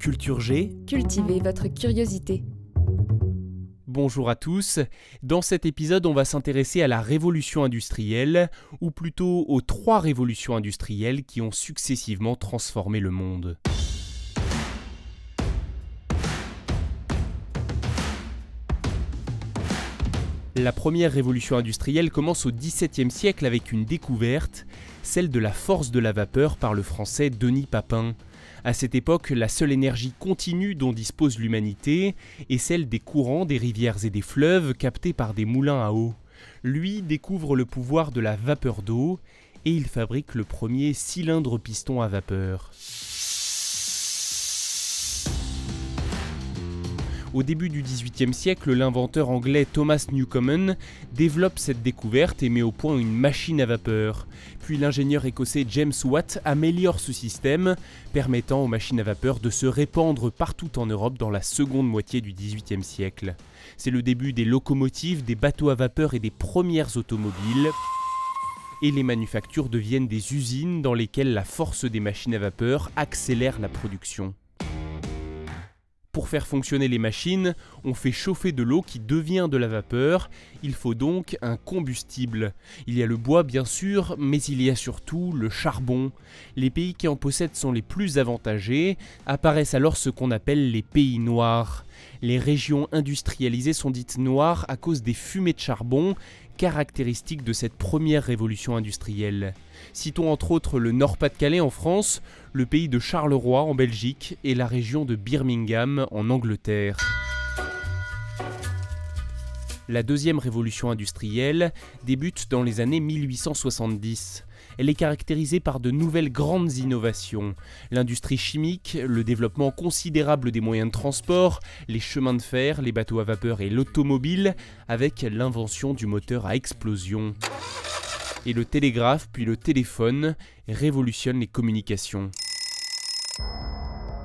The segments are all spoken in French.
Culture G. Cultivez votre curiosité. Bonjour à tous. Dans cet épisode, on va s'intéresser à la révolution industrielle, ou plutôt aux 3 révolutions industrielles qui ont successivement transformé le monde. La première révolution industrielle commence au XVIIe siècle avec une découverte, celle de la force de la vapeur par le français Denis Papin. À cette époque, la seule énergie continue dont dispose l'humanité est celle des courants, des rivières et des fleuves captés par des moulins à eau. Lui découvre le pouvoir de la vapeur d'eau et il fabrique le premier cylindre-piston à vapeur. Au début du XVIIIe siècle, l'inventeur anglais Thomas Newcomen développe cette découverte et met au point une machine à vapeur. Puis l'ingénieur écossais James Watt améliore ce système, permettant aux machines à vapeur de se répandre partout en Europe dans la seconde moitié du XVIIIe siècle. C'est le début des locomotives, des bateaux à vapeur et des premières automobiles. Et les manufactures deviennent des usines dans lesquelles la force des machines à vapeur accélère la production. Pour faire fonctionner les machines, on fait chauffer de l'eau qui devient de la vapeur. Il faut donc un combustible. Il y a le bois bien sûr, mais il y a surtout le charbon. Les pays qui en possèdent sont les plus avantagés. Apparaissent alors ce qu'on appelle les pays noirs. Les régions industrialisées sont dites noires à cause des fumées de charbon, caractéristiques de cette première révolution industrielle. Citons entre autres le Nord-Pas-de-Calais en France, le pays de Charleroi en Belgique et la région de Birmingham en Angleterre. La deuxième révolution industrielle débute dans les années 1870. Elle est caractérisée par de nouvelles grandes innovations. L'industrie chimique, le développement considérable des moyens de transport, les chemins de fer, les bateaux à vapeur et l'automobile, avec l'invention du moteur à explosion. Et le télégraphe puis le téléphone révolutionnent les communications.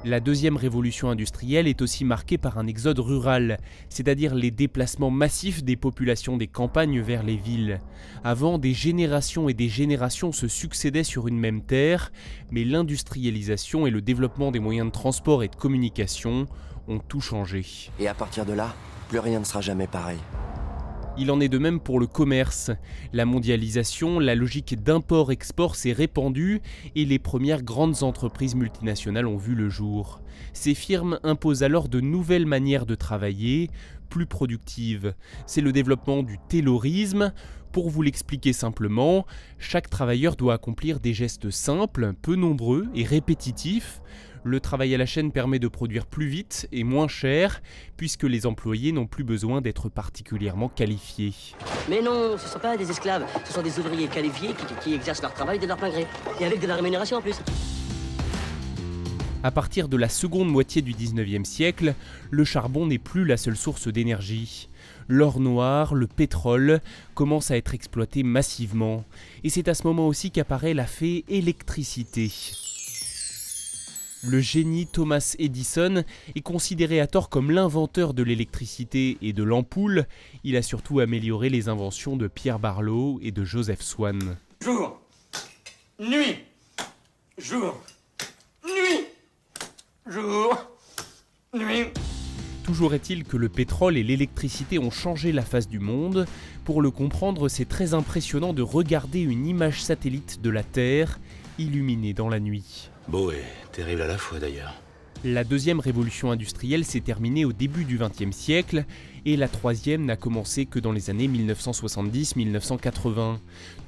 La deuxième révolution industrielle est aussi marquée par un exode rural, c'est-à-dire les déplacements massifs des populations des campagnes vers les villes. Avant, des générations et des générations se succédaient sur une même terre, mais l'industrialisation et le développement des moyens de transport et de communication ont tout changé. Et à partir de là, plus rien ne sera jamais pareil. Il en est de même pour le commerce. La mondialisation, la logique d'import-export s'est répandue et les premières grandes entreprises multinationales ont vu le jour. Ces firmes imposent alors de nouvelles manières de travailler, plus productives. C'est le développement du taylorisme. Pour vous l'expliquer simplement, chaque travailleur doit accomplir des gestes simples, peu nombreux et répétitifs. Le travail à la chaîne permet de produire plus vite et moins cher, puisque les employés n'ont plus besoin d'être particulièrement qualifiés. Mais non, ce ne sont pas des esclaves, ce sont des ouvriers qualifiés qui exercent leur travail de leur plein gré, et avec de la rémunération en plus. À partir de la seconde moitié du 19e siècle, le charbon n'est plus la seule source d'énergie. L'or noir, le pétrole, commencent à être exploités massivement. Et c'est à ce moment aussi qu'apparaît la fée électricité. Le génie Thomas Edison est considéré à tort comme l'inventeur de l'électricité et de l'ampoule. Il a surtout amélioré les inventions de Pierre Barlow et de Joseph Swan. Jour, nuit, jour, nuit, jour, nuit. Toujours est-il que le pétrole et l'électricité ont changé la face du monde. Pour le comprendre, c'est très impressionnant de regarder une image satellite de la Terre illuminée dans la nuit. Beau et terrible à la fois d'ailleurs. La deuxième révolution industrielle s'est terminée au début du XXe siècle et la troisième n'a commencé que dans les années 1970-1980.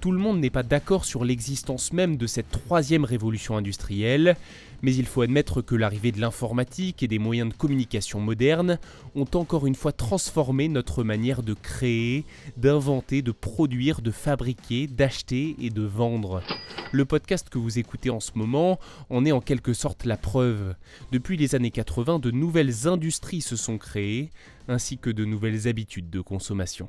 Tout le monde n'est pas d'accord sur l'existence même de cette troisième révolution industrielle, mais il faut admettre que l'arrivée de l'informatique et des moyens de communication modernes ont encore une fois transformé notre manière de créer, d'inventer, de produire, de fabriquer, d'acheter et de vendre. Le podcast que vous écoutez en ce moment en est en quelque sorte la preuve. Depuis les années 80, de nouvelles industries se sont créées, ainsi que de nouvelles habitudes de consommation.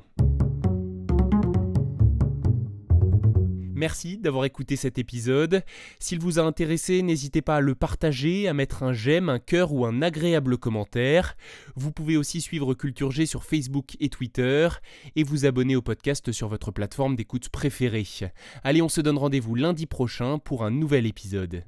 Merci d'avoir écouté cet épisode. S'il vous a intéressé, n'hésitez pas à le partager, à mettre un j'aime, un cœur ou un agréable commentaire. Vous pouvez aussi suivre Culture G sur Facebook et Twitter et vous abonner au podcast sur votre plateforme d'écoute préférée. Allez, on se donne rendez-vous lundi prochain pour un nouvel épisode.